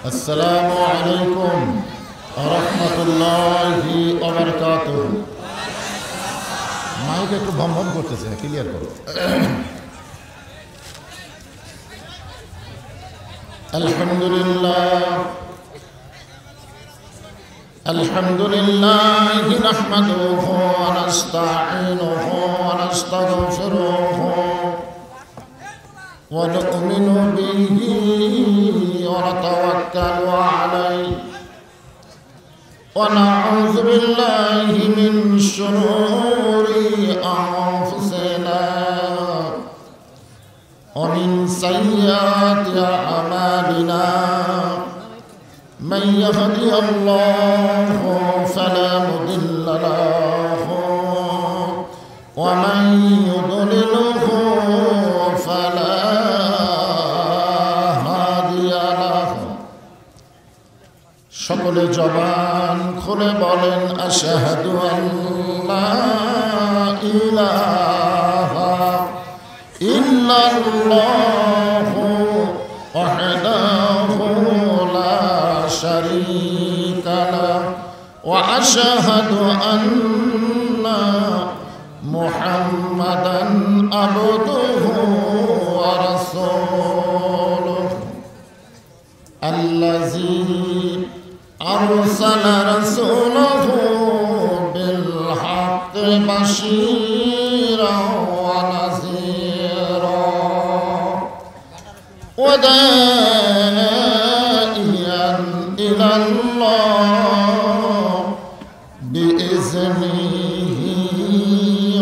আসসালামু আলাইকুম ওয়া রাহমাতুল্লাহি ওয়া বারাকাতুহু। মাইক একটু ভম ভম করতেছে, ক্লিয়ার করো। আলহামদুলিল্লাহ আলহামদুলিল্লাহি নাহমাদুহু ওয়া নাস্তাঈনুহু ওয়া নাস্তাগফিরুহু ওয়া নু'মিনু বিহি ওয়া নাতাওয়াক্কালু আলাইহি ওয়া নাউযু বিল্লাহি মিন শুরুরি আনফুসিনা ওয়া মিন সাইয়্যাতি আ'মালিনা। من يهدي الله فلا مضل له ومن يضلله فلا هادي له। সকলে জবান খুলে বলেন আশহাদু আল্লা ইলাহা ইল্লাল্লাহু ওয়াহদাহু লা শারীকা লাহু ওয়া আশহাদু আন্না মুহাম্মাদান আবদুহু ওয়া রাসূলুহু আল্লাযী আরসালা রাসূলাহু বিল হাক্কি বাশীরান ওয়া নাযীরা ওয়া দা'iyan ইলাল্লাহ বিইذনিহি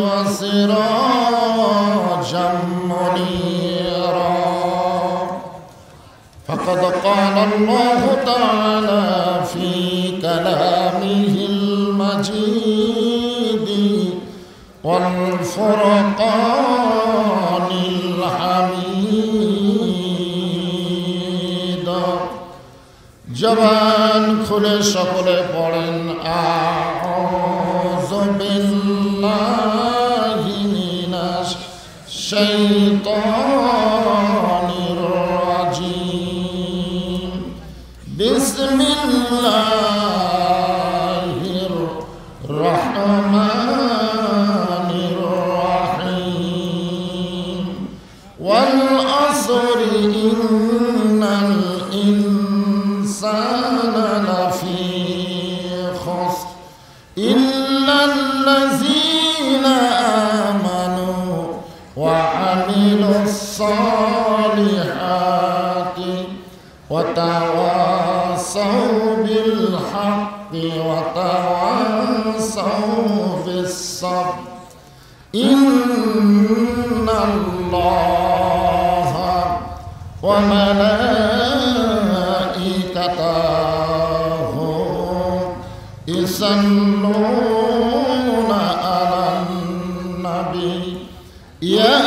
ওয়া সিরাজাম মুনীরা। فقد قال الله تعالى في كلامه المجيد والفرقان الحميد। জবান খুলে সকলে পড়েন আউযু বিল্লাহি মিনাশ শাইতানির রাজিম। বিসমিল্লাহির রহমানির রহিম। ওয়াল আসরি ইন্নাল ইনসানা লাফি খুসর ইল্লাল্লাযীনা আমানু ওয়া আমিলুস সালিহাতি ওয়া তাওয়াসাউ বিল হাক্কি ওয়া তাওয়াসাউ বিস সাবর। ইন্নাল্লাহা ওয়া মালাইকাতাহু ইউসাল্লুনা আলান নাবী ইয়া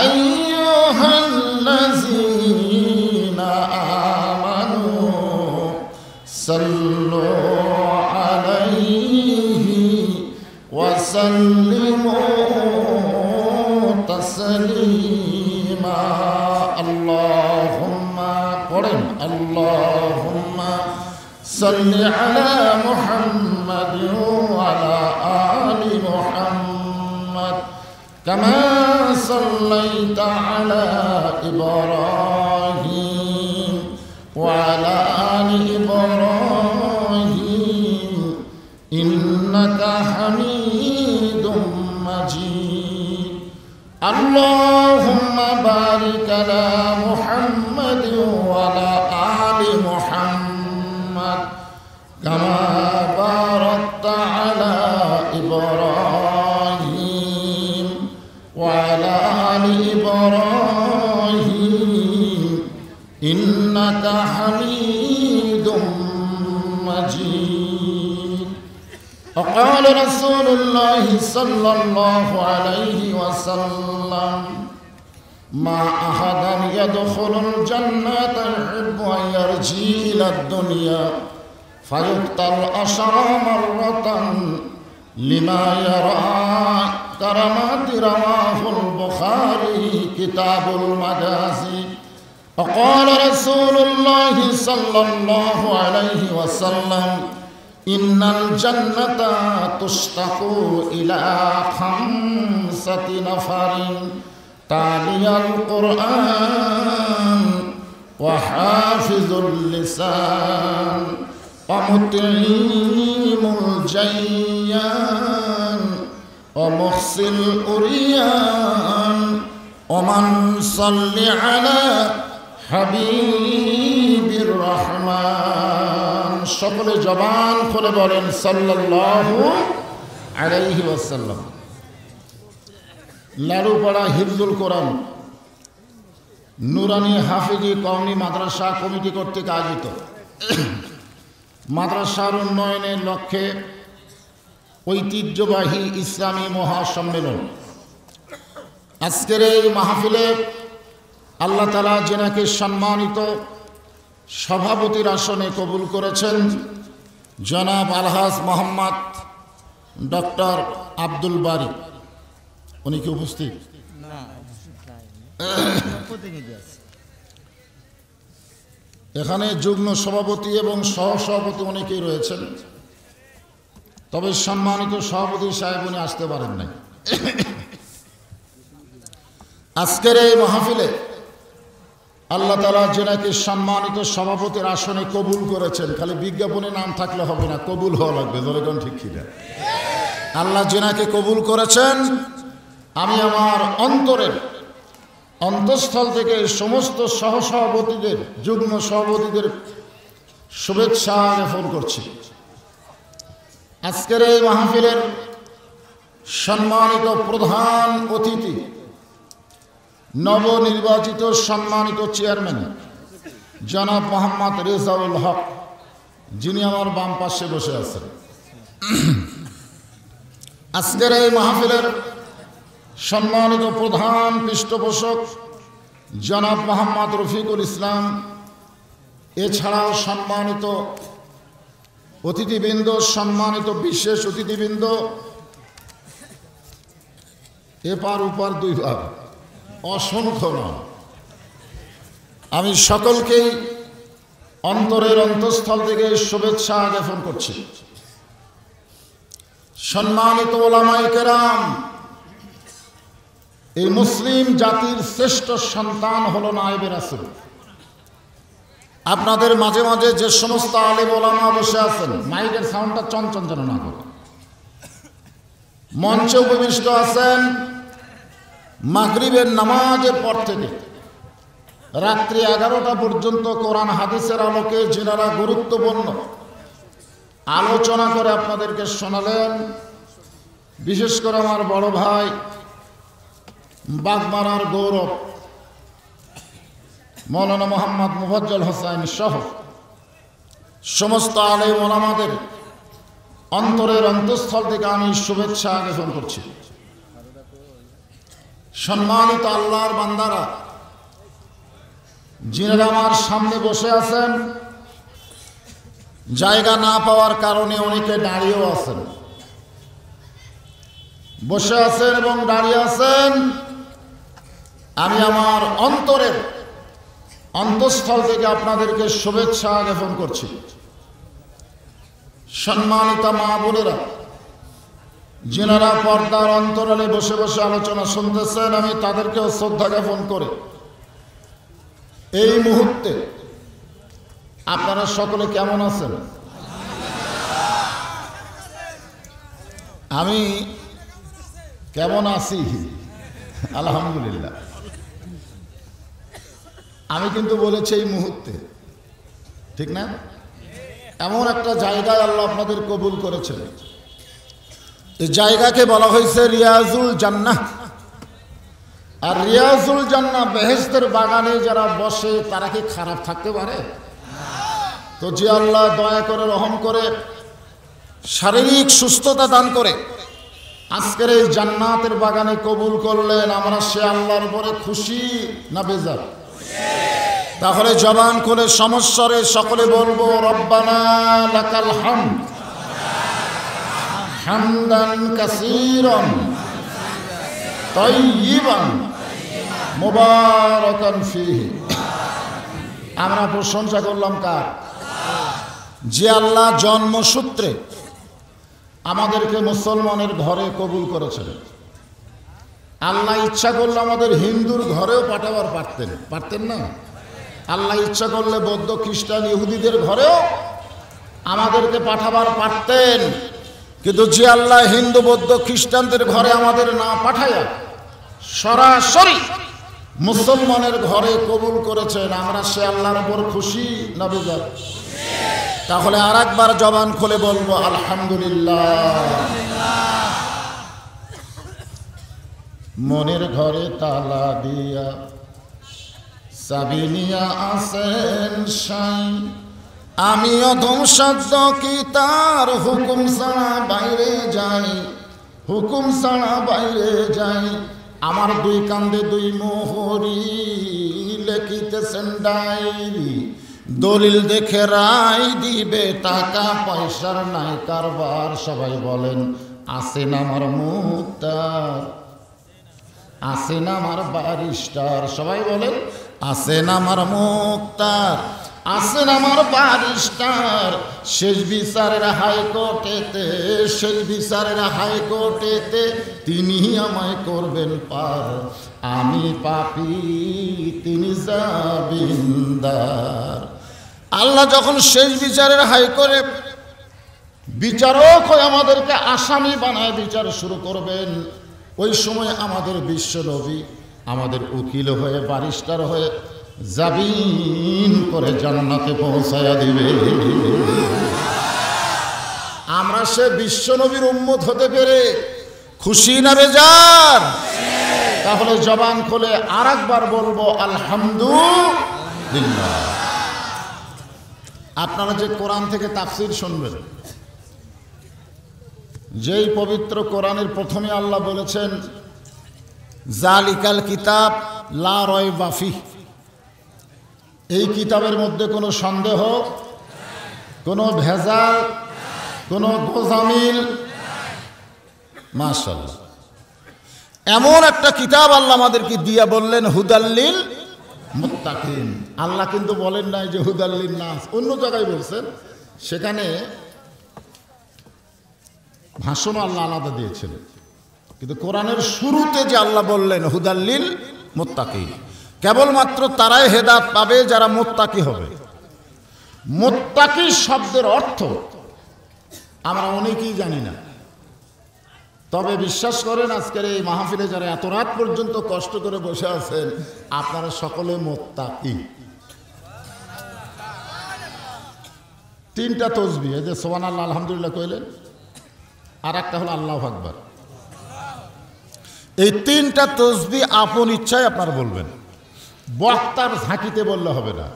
আইয়ুহাল্লাযীনা আমানু সাল্লু আলাইহি ওয়া সাল্লিমু তাসলিমা। আল্লাহুম্মা পড়েন আল্লাহুম্মা সাল্লি আলা মুহাম্মাদ ওয়া আলা আলি মুহাম্মাদ কামা সাল্লাইতা আলা ইব্রাহিম ওয়া আলা আলি ইব্রাহিম ইন্নাকা হামিদুম মাজিদ। আল্লাহুম্মা বারিক আলা মুহাম্মাদ ওয়া আলা আলি মুহাম্মাদ কামা বারাকতা আলা ইব্রাহিম ওয়া আলা আলি ইব্রাহিম ইন্নাকা হামিদুম মাজিদ। وقال رسول الله صلى الله عليه وسلم ما أحد يدخل الجنة يحب أن يرجع إلى الدنيا فيقتل 10 مرة لما يرى كرامات رواه البخاري كتاب المغازي وقال رسول الله صلى الله عليه وسلم إن الجنة تشتاق إلى 5 نفر تالي القرآن وحافظ اللسان ومطعم الجيان ومحصي الأريان ومن صل على হাবিবির রহমান। সকলে জবান খুলে বলেন সাল্লাল্লাহু আলাইহি ওয়াসাল্লাম। লালুপাড়া হিফজুল কোরআন নুরানি হাফিজি কওমি মাদ্রাসা কমিটি কর্তৃক আয়োজিত মাদ্রাসার উন্নয়নের লক্ষ্যে ঐতিহ্যবাহী ইসলামী মহাসম্মেলন। আজকের এই মাহফিলে আল্লাহ তাআলা যিনাকে সম্মানিত সভাপতির আসনে কবুল করেছেন জনাব আলহাজ মোহাম্মদ ডক্টর আব্দুল বারী। উনি কি উপস্থিত? এখানে যুগ্ম সভাপতি এবং সহসভাপতি অনেকেই রয়েছেন, তবে সম্মানিত সভাপতি সাহেব উনি আসতে পারেন নাই। আজকের এই মাহফিলে আল্লাহ তাআলা যিনাকে সম্মানিত সভাপতির আসনে কবুল করেছেন, খালি বিজ্ঞাপনে নাম থাকলে হবে না, কবুল হওয়া লাগবে। জোরেগণ ঠিক কিনা? আল্লাহ যিনাকে কবুল করেছেন, আমি আমার অন্তরের অন্তঃস্থল থেকে সমস্ত সহসভাপতিদের যুগ্ম সভাপতিদের শুভেচ্ছা জ্ঞাপন করছি। আজকের এই মাহফিলের সম্মানিত প্রধান অতিথি নবনির্বাচিত সম্মানিত চেয়ারম্যান জনাব মোহাম্মদ রেজাউল হক, যিনি আমার বাম পাশে বসে আছেন। আজকের এই মাহফিলের সম্মানিত প্রধান পৃষ্ঠপোষক জনাব মোহাম্মদ রফিকুল ইসলাম, এছাড়াও সম্মানিত অতিথিবৃন্দ, সম্মানিত বিশেষ অতিথিবৃন্দ, এপার ওপার দুই ভাগ, অসংখ্য নয়। আমি সকলকেই অন্তরের অন্তঃস্থল থেকে শুভেচ্ছা জ্ঞাপন করছি। সম্মানিত ওলামায়ে কেরাম, এই মুসলিম জাতির শ্রেষ্ঠ সন্তান হলো নায়েবে রাসূল। আপনাদের মাঝে মাঝে যে সমস্ত আলেম ওলামা বসে আছেন, মাইকের সাউন্ডটা চঞ্চল যেন না করে। মঞ্চে উপবিষ্ট আছেন মাগরিবের নামাজের পর থেকে রাত্রি 11টা পর্যন্ত কোরআন হাদিসের আলোকে যিনারা গুরুত্বপূর্ণ আলোচনা করে আপনাদেরকে শোনালেন। বিশেষ করে আমার বড় ভাই বাগমারার গৌরব মৌলানা মোহাম্মদ মুফাজ্জল হোসেন সহ সমস্ত আলেম ওলামাদের অন্তরের অন্তঃস্থল থেকে আমি শুভেচ্ছা জ্ঞাপন করছি। সম্মানিত আল্লাহর বান্দারা, যিনারা আমার সামনে বসে আছেন, জায়গা না পাওয়ার কারণে অনেকে দাঁড়িয়েও আছেন, বসে আছেন এবং দাঁড়িয়ে আছেন, আমি আমার অন্তরের অন্তঃস্থল থেকে আপনাদেরকে শুভেচ্ছা জ্ঞাপন করছি। সম্মানিত মা বোনেরা, যিনারা পর্দার অন্তরালে বসে বসে আলোচনা শুনতেছেন, আমি তাদেরকেও শ্রদ্ধা জ্ঞাপন করে এই মুহূর্তে আপনারা সকলে কেমন আছেন? আমি কেমন আছি? আলহামদুলিল্লাহ। আমি কিন্তু বলেছি এই মুহূর্তে, ঠিক না? এমন একটা জায়গায় আল্লাহ আপনাদের কবুল করেছেন। এই জায়গাকে বলা হয়েছে রিয়াজুল জান্নাহ। আর রিয়াজুল জান্নাহ, বেহেশতের বাগানে যারা বসে তারা কি খারাপ থাকতে পারে? তো যে আল্লাহ দয়া করে রহম করে শারীরিক সুস্থতা দান করে আজকের এই জান্নাতের বাগানে কবুল করলেন, আমরা সে আল্লাহর উপরে খুশি না বেজার? তাহলে জবান খুলে সমস্বরে সকলে বলবো রব্বানা লাকাল হামদ হামদান কাসীরান তাইয়িবান মুবারাকান ফীহি। আমরা প্রশংসা করলাম কার? যে আল্লাহ জন্মসূত্রে আমাদেরকে মুসলমানের ঘরে কবুল করেছেন। আল্লাহ ইচ্ছা করলে আমাদের হিন্দুর ঘরেও পাঠাবার পারতেন না? আল্লাহ ইচ্ছা করলে বৌদ্ধ খ্রিস্টান ইহুদিদের ঘরেও আমাদেরকে পাঠাবার পারতেন। কিন্তু যে আল্লাহ হিন্দু বৌদ্ধ খ্রিস্টানদের ঘরে আমাদের না পাঠাইয়া সরাসরি মুসলমানের ঘরে কবুল করেছেন, আমরা সে আল্লাহর উপর খুশি না বেজার? তাহলে আর একবার জবান খুলে বলবো আলহামদুলিল্লাহ। মনের ঘরে তালা দিয়া চাবি নিয়া আসেন সাই, আমি অধম সাধ্য কি তার হুকুম ছাড়া বাইরে যাই, হুকুম ছাড়া বাইরে যাই। আমার দুই কান্দে দুই মোহরি লেখিতেছেন ডায়েরি, দলিল দেখে রায় দিবে, টাকা পয়সার নাই কারবার। সবাই বলেন আছেন আমার মুক্তার, আছেন আমার ব্যারিস্টার। সবাই বলেন আছেন আমার মুক্তার, আছেন আমার ব্যারিস্টার। শেষ বিচারের হাইকোর্টেতে, শেষ বিচারের হাইকোর্টেতে তিনি আমায় করবেন পার। আমি পাপী তিনি জামিনদার। আল্লাহ যখন শেষ বিচারের হাইকোর্টে বিচারক হয়ে আমাদেরকে আসামি বানায় বিচার শুরু করবেন, ওই সময় আমাদের বিশ্ব নবী আমাদের উকিল হয়ে ব্যারিস্টার হয়ে জামিন করে জান্নাতে পৌঁছায়া দিবে। আমরা সে বিশ্ব নবীর উম্মত হতে পেরে খুশি না বেজার? তাহলে জবান খুলে আর একবার বলবো আলহামদুলিল্লাহ। আপনারা যে কোরআন থেকে তাফসীর শুনবেন, যেই পবিত্র কোরআনের প্রথমে আল্লাহ বলেছেন জালিকাল কিতাব লা রায়বা ফিহ, এই কিতাবের মধ্যে কোনো সন্দেহ, কোনো ভেজাল, কোনো গোজামিল। মাশাআল্লাহ, এমন একটা কিতাব আল্লাহ আমাদেরকে দিয়া বললেন হুদাল্লিল মুত্তাকিন। আল্লাহ কিন্তু বলেন নাই যে হুদাল্লিল নাস, অন্য জায়গায় বলছেন, সেখানে ভাষণ আল্লাহ আলাদা দিয়েছেন। কিন্তু কোরআনের শুরুতে যে আল্লাহ বললেন হুদাল্লিল মুত্তাকিন, কেবলমাত্র তারাই হেদায়েত পাবে যারা মুত্তাকি হবে। মুত্তাকি শব্দের অর্থ আমরা অনেকেই জানি না, তবে বিশ্বাস করেন আজকের এই মাহফিলে যারা এত রাত পর্যন্ত কষ্ট করে বসে আছেন, আপনারা সকলে মুত্তাকি। তিনটা তাসবিহ, এই যে সুবহানাল্লাহ আলহামদুলিল্লাহ কইলেন, আর একটা হলো আল্লাহু আকবার। এই তিনটা তাসবিহ আপন ইচ্ছায় আপনারা বলবেন, বক্তার ঝাঁকিতে বললে হবে না।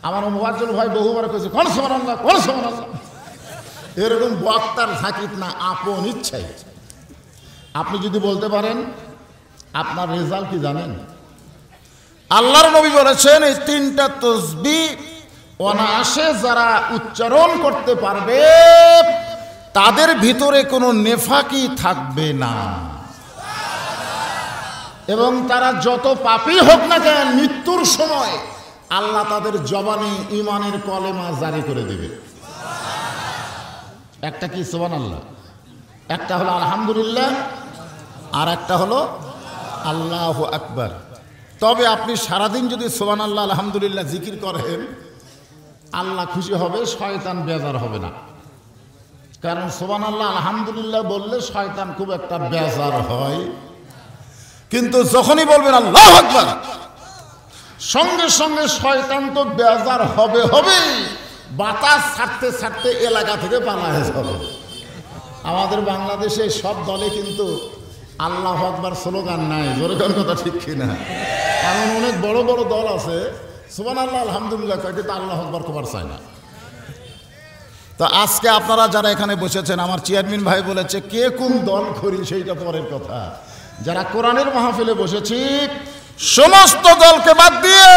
আমার মুয়াজ্জিন ভাই বহুবার কইছে কোন সুবহানাল্লাহ, কোন সুবহানাল্লাহ, এরকম বক্তার ঝাঁকিত না, আপন ইচ্ছায়। আপনি যদি বলতে পারেন, আপনার রেজাল্ট কি জানেন? আল্লাহর নবী বলেছেন এই তিনটা তাসবিহ অনায়াসে যারা উচ্চারণ করতে পারবে তাদের ভিতরে কোনো নেফাকি থাকবে না, এবং তারা যত পাপী হোক না কেন মৃত্যুর সময় আল্লাহ তাদের জবানে ঈমানের কলেমা জারি করে দেবে। একটা কি সুবহানাল্লাহ, একটা হলো আলহামদুলিল্লাহ, আর একটা হলো আল্লাহু আকবার। তবে আপনি সারাদিন যদি সুবহানাল্লাহ আলহামদুলিল্লাহ জিকির করেন, আল্লাহ খুশি হবে, শয়তান বেজার হবে না। কারণ সুবহানাল্লাহ আলহামদুলিল্লাহ বললে শয়তান খুব একটা বেজার হয়, কিন্তু যখনই বলবেন আল্লাহু আকবার, সঙ্গে সঙ্গে শয়তান তো বেজার হবে হবেই, বাতাস ছাড়তে ছাড়তে এলাকা থেকে পালায় যাবে। আমাদের বাংলাদেশে সব দলে কিন্তু আল্লাহু আকবার স্লোগান নাই, জোরে কোন কথা ঠিক কিনা? এমন অনেক বড় বড় দল আছে সুবহানাল্লাহ আলহামদুলিল্লাহ কয়, কিন্তু আল্লাহু আকবার কবার চায় না। তো আজকে আপনারা যারা এখানে বসেছেন, আমার চেয়ারম্যান ভাই বলেছে কে কোন দল করি সেইটা পরের কথা, যারা কোরআনের মাহফিলে বসেছি সমস্ত দলকে বাদ দিয়ে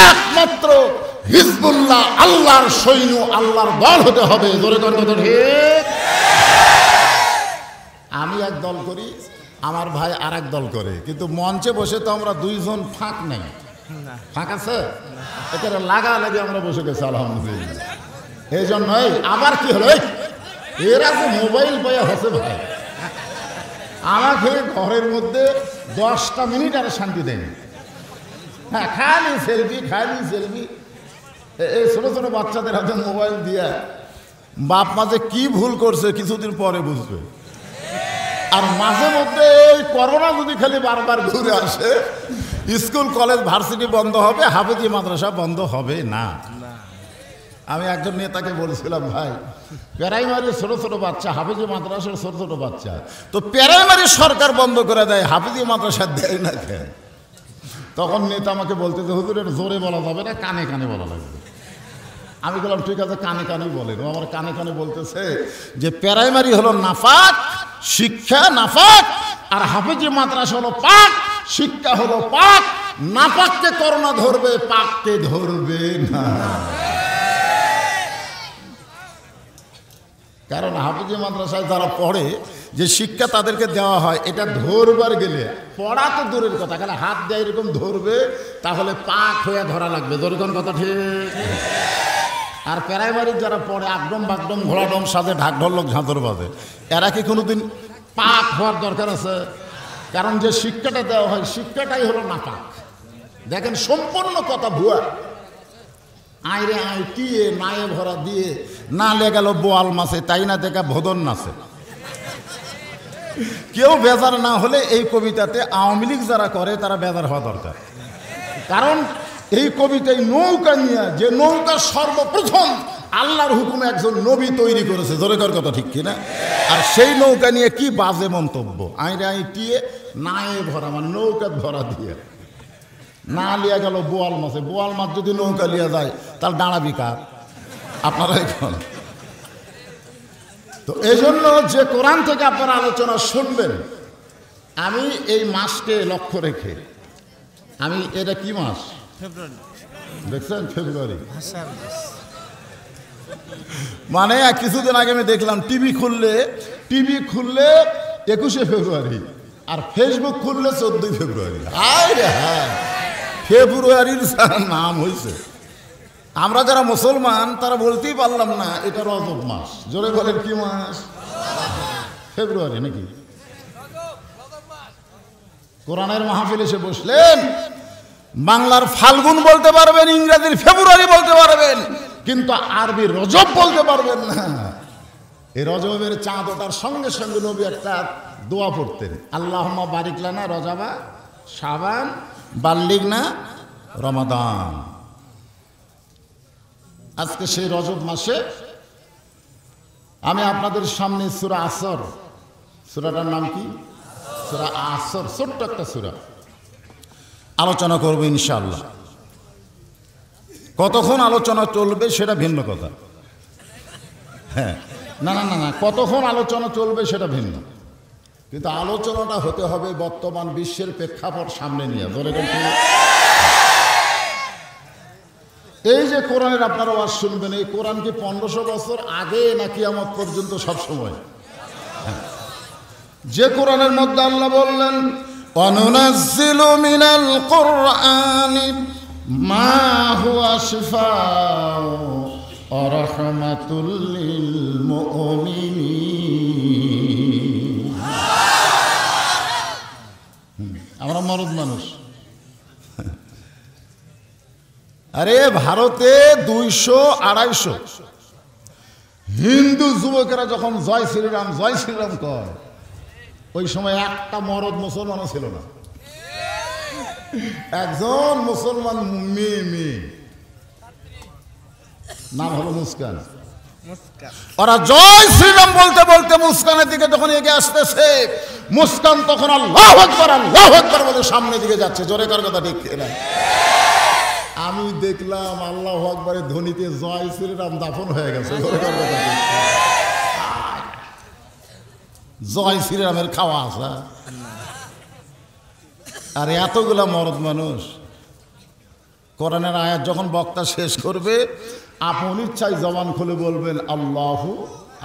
একমাত্র হিজবুল্লাহ, আল্লাহর সৈন্য, আল্লাহর দল হতে হবে। জোরে কোন কথা ঠিক? আমি এক দল করি, আমার ভাই আর এক দল করে, কিন্তু মঞ্চে বসে তো আমরা দুইজন ফাঁক নেই, ফাঁকা আছে? এখানে লাগা লাগে আমরা বসে গেছি আলহামদুলিল্লাহ। এই জন্যই আবার কি হলো, এরা যে মোবাইল পাইয়া হচ্ছে ভাই, আমাকে ঘরের মধ্যে 10টা মিনিট আর শান্তি দেয়নি। হ্যাঁ, খালি সেলফি, খালি সেলফি। এই ছোট ছোট বাচ্চাদের হাতে মোবাইল দিয়া বাপ মা যে কি ভুল করছে কিছুদিন পরে বুঝবে। আর মাঝে মধ্যে এই করোনা যদি খালি বারবার ঘুরে আসে, স্কুল কলেজ ভার্সিটি বন্ধ হবে, হাফেজি মাদ্রাসা বন্ধ হবে না। আমি একজন নেতাকে বলছিলাম, ভাই প্রাইমারির ছোট ছোট বাচ্চা, হাফেজি মাদ্রাসার ছোট ছোট বাচ্চা, তো প্রাইমারি সরকার বন্ধ করে দেয়, হাফেজি মাদ্রাসা দেয় না কেন? তখন নেতা আমাকে বলতে যে হুজুর এটা জোরে বলা যাবে না, কানে কানে বলা লাগবে। আমি বললাম ঠিক আছে, কানে কানেই বলেন। ও আমার কানে কানে বলতেছে যে প্রাইমারি হলো নাফাক, শিক্ষা নাফাক, আর হাফেজি মাদ্রাসা হলো পাক, শিক্ষা হলো পাক। নাপাককে করোনা ধরবে, পাককে ধরবে না। কারণ হাফেজি মাদ্রাসায় যারা পড়ে, যে শিক্ষা তাদেরকে দেওয়া হয়, এটা ধরবার গেলে পড়া তো দূরের কথা, খালি হাত দিয়ে এরকম ধরবে, তাহলে পাক হয়ে ধরা লাগবে। ধরে কথা ঠিক। আর প্রাইমারির যারা পড়ে আকডম বাকডম ঘোড়াডম সাজে ঢাক ঢোলক ঝাঁতর বাজে, এরা কি কোনোদিন পাক হওয়ার দরকার আছে? কারণ যে শিক্ষাটা দেওয়া হয়, শিক্ষাটাই হলো নাপাক। দেখেন সম্পূর্ণ কথা ভুয়া। আইরে আয় টিয়ে নায়ে ভরা দিয়ে না লেগেল বোয়াল মাছে, তাই না দেখা ভোদন নাচে। কেউ বেজার না হলে এই কবিতাতে আওয়ামী লীগ যারা করে তারা বেজার হওয়া দরকার। কারণ এই কবিতায় নৌকা নিয়ে, যে নৌকা সর্বপ্রথম আল্লাহর হুকুমে একজন নবী তৈরি করেছে, জোরে কর কথা ঠিক কিনা? আর সেই নৌকা নিয়ে কি বাজে মন্তব্য। আইরে আই টিয়ে নায়ে ভরা, মানে নৌকা ভরা দিয়ে না লিয়া গেল বোয়াল মাছে। বোয়াল মাছ যদি নৌকা লিয়া যায় তাহলে দাঁড়াবি কার? আপনারা এখন। তো এই জন্য যে কোরআন থেকে আপনারা আলোচনা শুনবেন, আমি এই মাসকে লক্ষ্য রেখে, আমি এটা কি মাস দেখছেন? ফেব্রুয়ারি। মানে কিছুদিন আগে আমি দেখলাম টিভি খুললে 21শে ফেব্রুয়ারি, আর ফেসবুক খুললে 14ই ফেব্রুয়ারি। আরে হ্যাঁ, ফেব্রুয়ারির নাম হয়েছে। আমরা যারা মুসলমান তারা বলতেই পারলাম না এটা রজব মাস। জোরে বলেন কি মাস? ফেব্রুয়ারি নাকি? কোরআনের মাহফিল এসে বসলেন, বাংলার ফাল্গুন বলতে পারবেন, ইংরেজির ফেব্রুয়ারি বলতে পারবেন, কিন্তু আরবি রজব বলতে পারবেন না। এই রজবের চাঁদ ওঠার সঙ্গে সঙ্গে নবী একটা দোয়া পড়তেন, আল্লাহুম্মা বারিক লানা রজাবা শাবান বাল্লিগনা রমাদান। আজকে সেই রজব মাসে আমি আপনাদের সামনে সূরা আসর, সূরাটার নাম কি? সূরা আসর, ছোট্ট একটা সূরা, আলোচনা করব ইনশাআল্লাহ। কতক্ষণ আলোচনা চলবে সেটা ভিন্ন কথা। হ্যাঁ, না না না না, কতক্ষণ আলোচনা চলবে সেটা ভিন্ন, কিন্তু আলোচনাটা হতে হবে বর্তমান বিশ্বের প্রেক্ষাপট সামনে নিয়ে। ধরে এই যে কোরআনের আপনারা ওয়াজ শুনবেন, এই কোরআন কি 1500 বছর আগে না কিয়ামত পর্যন্ত সব সময়? যে কোরআনের মধ্যে আল্লাহ বললেন অনুনাজ্জিলু মিনাল কুরআনি মা হুয়া শিফাউ ওয়া রাহমাতুল লিল মুমিনিন। আমরা মরদ মানুষ। আরে ভারতে 200-250 হিন্দু যুবকেরা যখন জয় শ্রীরাম জয় শ্রীরাম কয়, ওই সময় একটা মরদ মুসলমানও ছিল না। একজন মুসলমান মেয়ে, নাম হলো মুস্কান। ওরা জয় শ্রীরাম বলতে বলতে মুস্কানের দিকে যখন এগিয়ে আসতেছে, মুস্কান তখন আল্লাহু আকবার বলে সামনের দিকে যাচ্ছে। জোরে কার কথা ঠিক না? আমি দেখলাম আল্লাহু আকবারের ধ্বনিতে জয় শ্রীরাম দাফন হয়ে গেছে। জয় শ্রীরামের খাওয়া আসা। আর এতগুলা মরদ মানুষ। কোরআনের আয়াত যখন বক্তা শেষ করবে, আপন ইচ্ছায় জবান খুলে বলবেন আল্লাহু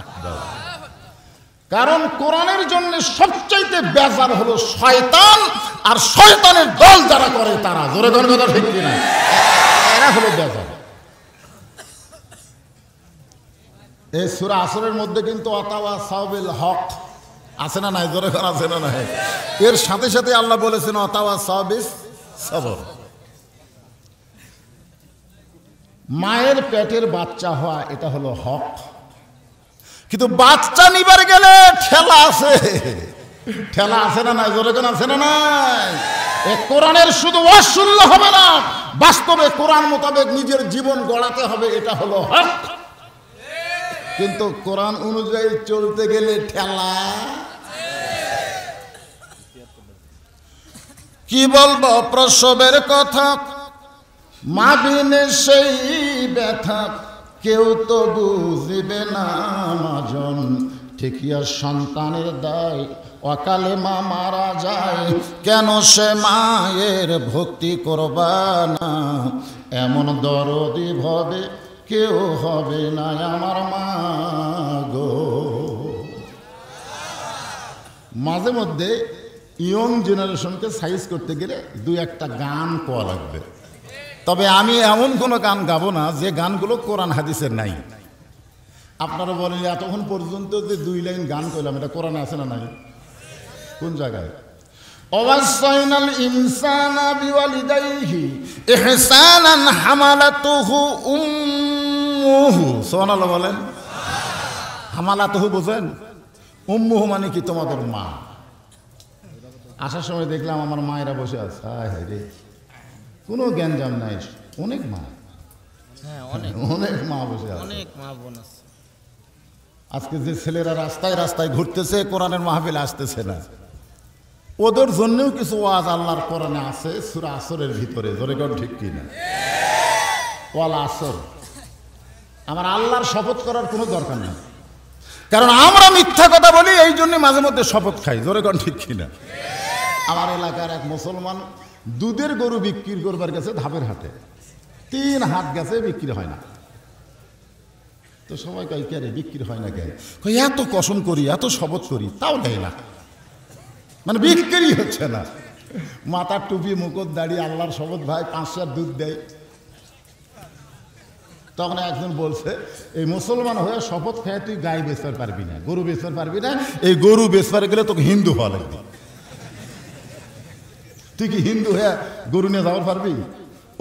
আকবার। কারণ কোরআনের জন্য সবচাইতে বেজার হলো শয়তান, আর শয়তানের দল যারা করে তারা। জোরে কোন কথা ঠিক কিনা? এরা হলো বেজার। এই সূরা আসরের মধ্যে কিন্তু আতাওয়া সাওবিল হক আছে না নাই? জোরে কোন আছে না নাই? এর সাথে সাথে আল্লাহ বলেছেন আতাওয়া সাওবিস সবর। মায়ের পেটের বাচ্চা হওয়া এটা হলো হক, কিন্তু বাচ্চা নিবার গেলে ঠেলা আছে। ঠেলা আছে না নাই? জোরে কোন আছে না নাই? এই কোরআনের শুধু ওয়াজ শুনলে হবে না, বাস্তবে কোরআন মোতাবেক নিজের জীবন গড়াতে হবে, এটা হলো হক। কিন্তু কোরআন অনুযায়ী চলতে গেলে ঠেলা। কি বলবো প্রসবের কথা, মা বিনে সেই ব্যথা, কেউ তো বুঝিবে না মাজন, ঠিকিয়া সন্তানের দায়, অকালে মা মারা যায়, কেন সে মায়ের ভক্তি করবা না, এমন দরদি ভবে কেউ হবে না আমার মা গো। মাঝে মধ্যে ইয়ং জেনারেশনকে সাইজ করতে গেলে দুই একটা গান কোয়া লাগবে, তবে আমি এমন কোনো গান গাবো না যে গানগুলো কোরআন হাদিসের নাই। আপনারা বলেন এতক্ষণ পর্যন্ত যে 2 লাইন গান করলাম, এটা কোরআনে আছে না নাই? কোন জায়গায়? ওয়াসাইনাল ইনসানা বিওয়ালিদাইহি ইহসানান হামালাতুহু উম্মুহু। সুবহানাল্লাহ বলেন। হামালাতুহু বুঝেন? উম্মুহু মানে কি? তোমাদের মা। আসার সময় দেখলাম আমার মায়েরা বসে আছে, হায় হায় রে, কোনো জ্ঞানজাম নাই, অনেক মা, অনেক মা বসে আছে, অনেক মা বোন আছে। আজকে যে ছেলেরা রাস্তায় রাস্তায় ঘুরতেছে, কোরআনের মাহফিলে আসতেছে না, ওদের জন্যও কিছু ওয়াজ আল্লাহর কোরআনে আছে সূরা আসরের ভিতরে। জোরে কোন ঠিক কিনা? ওয়াল আসর। আমার আল্লাহর শপথ করার কোনো দরকার নেই, কারণ আমরা মিথ্যা কথা বলি, এই জন্য মাঝে মধ্যে শপথ খাই। জোরে কোন ঠিক কিনা? আমার এলাকার এক মুসলমান দুধের গরু বিক্রি করবার গেছে ধাপের হাটে, 3 হাট গেছে, বিক্রি হয় না। তো সবাই কয় কে রে বিক্রি হয় না কেন? এত কসম করি, এত শপথ করি, তাও দেয় না, মানে বিক্রি হচ্ছে না। মাথার টুপি মুকুট দাঁড়িয়ে আল্লাহর শপথ ভাই 5 সের দুধ দেয়। তখন একজন বলছে, এই মুসলমান হয়ে শপথ খেয়ে তুই গাই বেচতে পারবি না, গরু বেচতে পারবি না, এই গরু বেচতে গেলে তোকে হিন্দু হওয়া লাগবে। তুই কি হিন্দু হয়ে গরু নিয়ে যাওয়ার পারবি?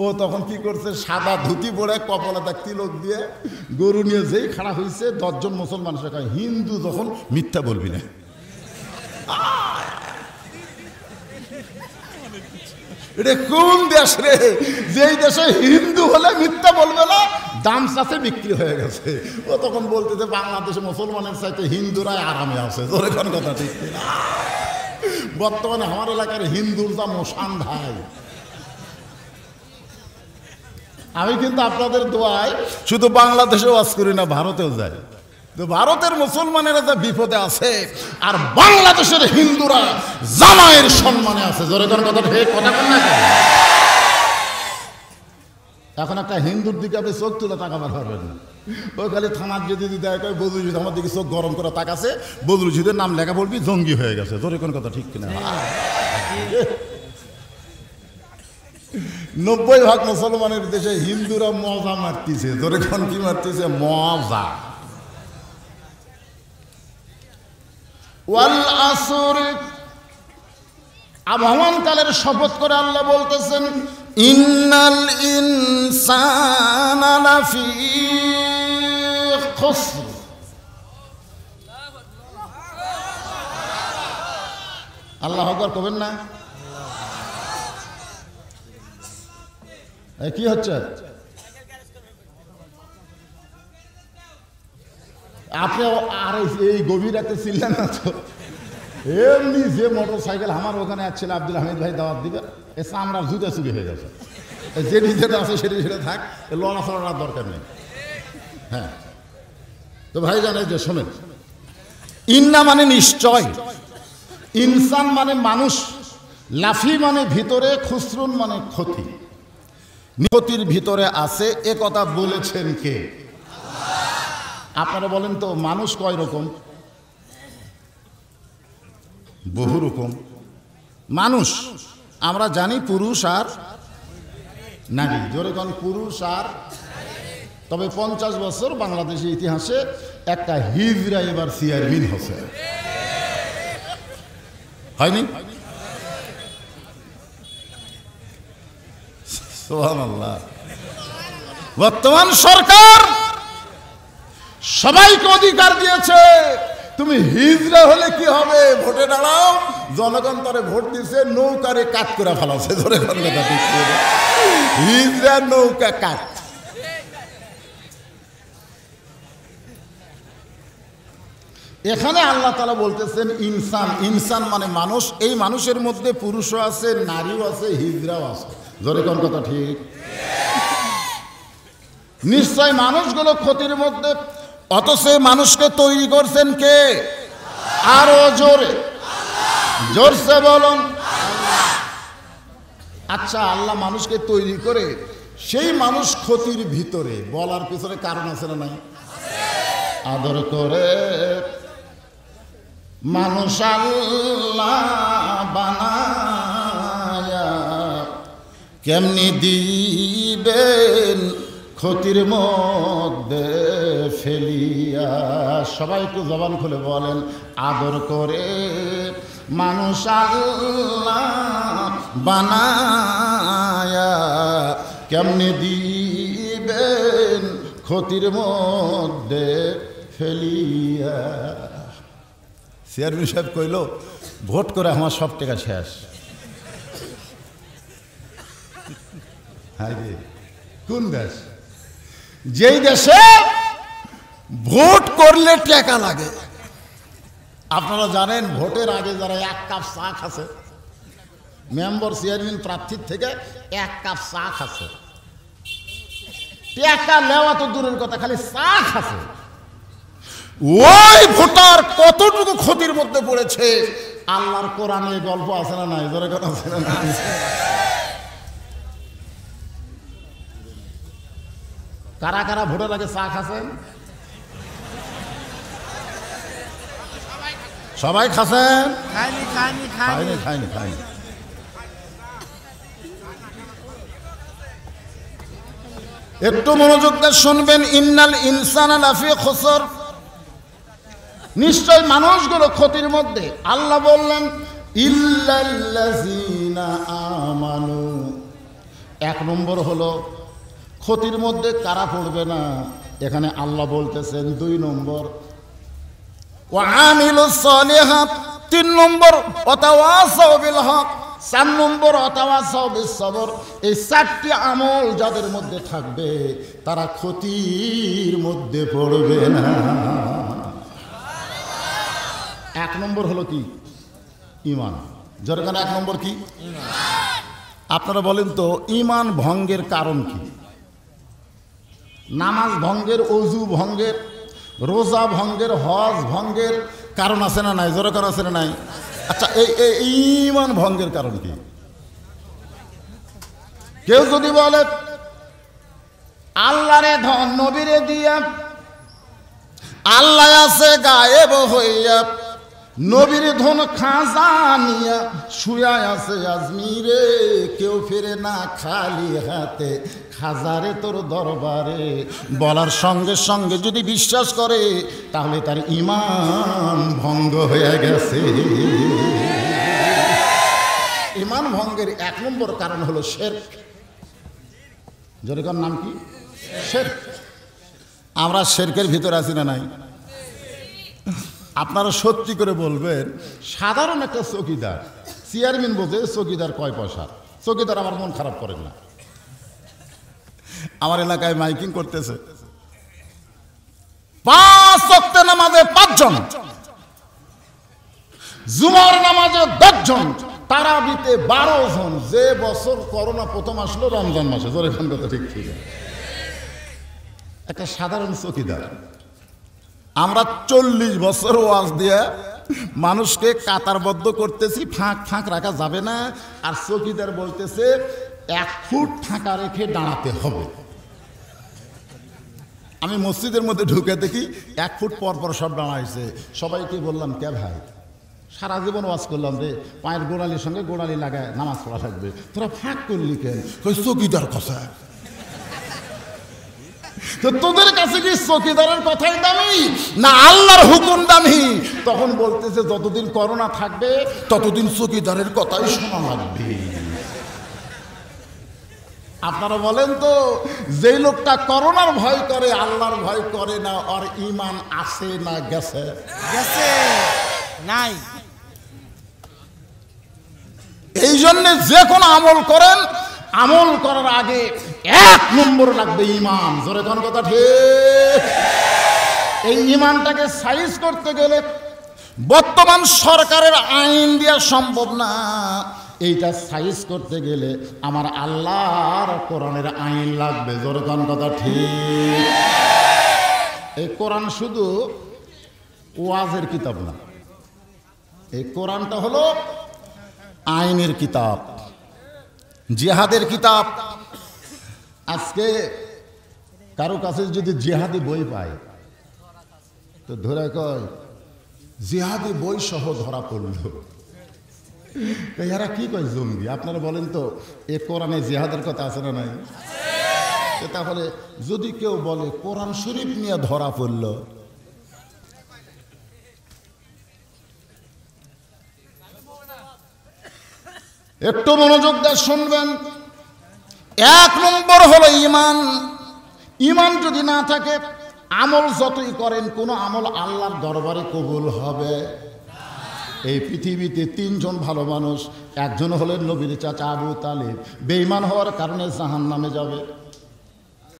ও তখন কি করছে, সাদা ধুতি পরে কপালে তাক তিলক দিয়ে গরু নিয়ে যেই খাড়া হয়েছে, 10 জন মুসলমান সে কয় হিন্দু যখন মিথ্যা বলবি না। এটা কোন দেশ রে, যেই দেশে হিন্দু হলে মিথ্যা বলবে না, দাম চাষে বিক্রি হয়ে গেছে। ও তখন বলতেছে বাংলাদেশে মুসলমানের চাইতে হিন্দুরাই আরামে আছে। জোরে কোন কথা ঠিক না? বর্তমানে আমার এলাকার হিন্দুর যা মশান ভাই। আমি কিন্তু আপনাদের দোয়ায় শুধু বাংলাদেশেও ওয়াজ করি না, ভারতেও যাই। তো ভারতের মুসলমানেরা যা বিপদে আছে, আর বাংলাদেশের হিন্দুরা জামাইয়ের সম্মানে আছে। জোরে কোন কথা ঠিক কথা বল না। এখন একটা হিন্দুর দিকে আপনি চোখ তুলে তাকাবার পারবেন না। ওই খালি থানার যদি দেয় কয় বদরুজিদ আমার দিকে চোখ গরম করে তাকাছে, বদরুজিদের নাম লেখা বলবি জঙ্গি হয়ে গেছে। জোরে কোন কথা ঠিক কিনা? 90% মুসলমানের দেশে হিন্দুরা মজা মারতেছে। জোরে কোন কি মারতেছে? মজা। ওয়াল আসর, আবহমান কালের শপথ করে আল্লাহ বলতেছেন, ইন্নাল ইনসানা লাফি খুসর। আল্লাহু আকবার কবেন না? কি হচ্ছে? আপনি আর এই গভীর রাতে ছিলেন না তো? এমনি যে মোটর সাইকেল আমার ওখানে আসছিল, আব্দুল হামিদ ভাই দাওয়াত দিবে, এ চামড়ার জুতা চুরি হয়ে গেছে। যেটি যেটা আছে সেটি সেটা থাক, লড়া চড়ার দরকার নেই। হ্যাঁ, তো ভাই জানে যে শোনেন, ইন্না মানে নিশ্চয়, ইনসান মানে মানুষ, লাফি মানে ভিতরে, খুসরুন মানে ক্ষতি। ক্ষতির ভিতরে আছে এ কথা বলেছেন কে? আপনারা বলেন তো, মানুষ কয় রকম? বহু রকম মানুষ। আমরা জানি পুরুষ আর নারী, জোরে কোন পুরুষ আর। তবে 50 বছর বাংলাদেশের ইতিহাসে একটা হিজড়া এবার চেয়ারম্যান হচ্ছে, হয়নি? সুবহানাল্লাহ। বর্তমান সরকার সবাইকে অধিকার দিয়েছে, তুমি হিজড়া হলে কি হবে, ভোটে দাঁড়াও। জনগণ তারে ভোট দিছে, নৌকারে কাট করে ফেলাছে। ধরে হিজড়া নৌকা কাট। এখানে আল্লাহ তাআলা বলতেছেন ইনসান, ইনসান মানে মানুষ। এই মানুষের মধ্যে পুরুষও আছে, নারীও আছে, হিজড়াও আছে। জোরে কোন কথা ঠিক? নিশ্চয় মানুষগুলো ক্ষতির মধ্যে, অথচ মানুষকে তৈরি করছেন কে? আরো জোরে, জোরসে বলুন। আচ্ছা, আল্লাহ মানুষকে তৈরি করে সেই মানুষ ক্ষতির ভিতরে, বলার পিছনে কারণ আছে না নাই? আদর করে মানুষ আল্লাহ বানায়া কেমনি দিবেন ক্ষতির মধ্যে ফেলিয়া। সবাই একটু জবান খুলে বলেন, আদর করে মানুষ আল্লাহ বানায়া কেমনি দিবেন ক্ষতির মধ্যে ফেলিয়া। চেয়ারম্যান সাহেব কইল, ভোট করে আমার সব টাকা শেষ। কোন দেশ? যেই দেশে ভোট করলে টাকা লাগে। আপনারা জানেন, ভোটের আগে যারা 1 কাপ চা খাচ্ছে, মেম্বার চেয়ারম্যান প্রার্থীর থেকে 1 কাপ চা খাচ্ছে, টাকা নেওয়া তো দূরের কথা, খালি চা খাচ্ছে। ওই ভোটার কতটুকু ক্ষতির মধ্যে পড়েছে, আল্লাহর কোরআনে গল্প আছে না নাই? জোরে কথা আছে না নাই? কারা কারা ভোটের আগে চা খাচ্ছেন? সবাই খাচ্ছেন? খাইনি। একটু মনোযোগ দিয়ে শুনবেন। ইন্নাল ইনসানা লাফি খুসর, নিশ্চয় মানুষগুলো ক্ষতির মধ্যে। আল্লাহ বললেন ইল্লাল্লাযীনা আমানু। 1 নম্বর হলো ক্ষতির মধ্যে কারা পড়বে না, এখানে আল্লাহ বলতেছেন। 2 নম্বর ওয়া আমিলুস সালিহাত। 3 নম্বর ওয়াতাওয়াসাউ বিল হক। 4 নম্বর ওয়াতাওয়াসাউ বিস সবর। এই 4টি আমল যাদের মধ্যে থাকবে তারা ক্ষতির মধ্যে পড়বে না। 1 নম্বর হলো কি? ঈমান। যেখানে 1 নম্বর কি? আপনারা বলেন তো, ঈমান ভঙ্গের কারণ কি? নামাজ ভঙ্গের, ওযু ভঙ্গের, রোজা ভঙ্গের, হজ ভঙ্গের কারণ আছে না নাই? জোরে কারণ আছে না নাই? আচ্ছা, এই ঈমান ভঙ্গের কারণ কি? কেউ যদি বলে আল্লাহরে ধন নবীরে দিয়া, আল্লাহ আছে গায়েব হইয়া, নবীর ধন খাজা নিয়া, শুয়া আছে আজমিরে, কেউ ফিরে না খালি হাতে, খাজারে তোর দরবারে। বলার সঙ্গে সঙ্গে যদি বিশ্বাস করে তাহলে তার ঈমান ভঙ্গ হয়ে গেছে। ঈমান ভঙ্গের 1 নম্বর কারণ হলো শিরক। যেটার নাম কি? শিরক। আমরা শিরকের ভিতরে আছি না নাই? আপনারা সত্যি করে বলবেন, সাধারণ একটা চৌকিদার, চেয়ারম্যান বোঝে চৌকিদার কয় পয়সা। চৌকিদার আমার মন খারাপ করেন না। আমার এলাকায় মাইকিং করতেছে, 5 ওয়াক্ত নামাজে 5 জন, জুমার নামাজে 10 জন, তারাবিতে 12 জন। যে বছর করোনা প্রথম আসলো রমজান মাসে, জোরে খান কথা ঠিক ঠিক, একটা সাধারণ চৌকিদার। আমরা 40 বছর ওয়াজ দিয়ে মানুষকে কাতারবদ্ধ করতেছি, ফাঁক ফাঁক রাখা যাবে না। আর চৌকিদার বলতেছে 1 ফুট ফাঁকা রেখে দাঁড়াতে হবে। আমি মসজিদের মধ্যে ঢুকে দেখি 1 ফুট পর পর সব দাঁড়াইছে। সবাইকে বললাম, কে ভাই সারা জীবন ওয়াজ করলাম রে, পায়ের গোড়ালির সঙ্গে গোড়ালি লাগায় নামাজ পড়া থাকবে, তোরা ফাঁক করলি কেন? চকিদার কথা। তো তোদের কাছে কি চকিদারের কথাই দামি না আল্লাহর হুকুম দামি? তখন বলতেছে যতদিন করোনা থাকবে ততদিন চকিদারের কথাই শোনা লাগবে। আপনারা বলেন তো, যে লোকটা করোনার ভয় করে আল্লাহর ভয় করে না, আর ঈমান আছে না গেছে? গেছে নাই। এই জন্য যে কোনো আমল করেন, আমল করার আগে 1 নম্বর লাগবে ঈমান। জোরে কোন কথা ঠিক? এই ঈমানটাকে সাইজ করতে গেলে বর্তমান সরকারের আইন দেওয়া সম্ভব না। এইটা সাইজ করতে গেলে আমার আল্লাহর কোরআনের আইন লাগবে। জোরে কোন কথা ঠিক? এই কোরআন শুধু ওয়াজের কিতাব না, এই কোরআনটা হলো আইনের কিতাব, জিহাদের কিতাব। আজকে কারো কাছে যদি জিহাদি বই পায় তো ধরে কয় জিহাদি বই সহ ধরা পড়ল। এরা কি কয় জঙ্গি? আপনারা বলেন তো, এ কোরআনে জিহাদের কথা আছে না নাই? তাহলে যদি কেউ বলে কোরআন শরীফ নিয়ে ধরা পড়ল, একটু মনোযোগ দিয়ে শুনবেন। 1 নম্বর হলো ঈমান। ঈমান যদি না থাকে আমল যতই করেন কোনো আমল আল্লাহর দরবারে কবুল হবে। এই পৃথিবীতে 3 জন ভালো মানুষ, একজন হলেন নবীর চাচা আবু তালিব, বেঈমান হওয়ার কারণে জাহান্নামে যাবে।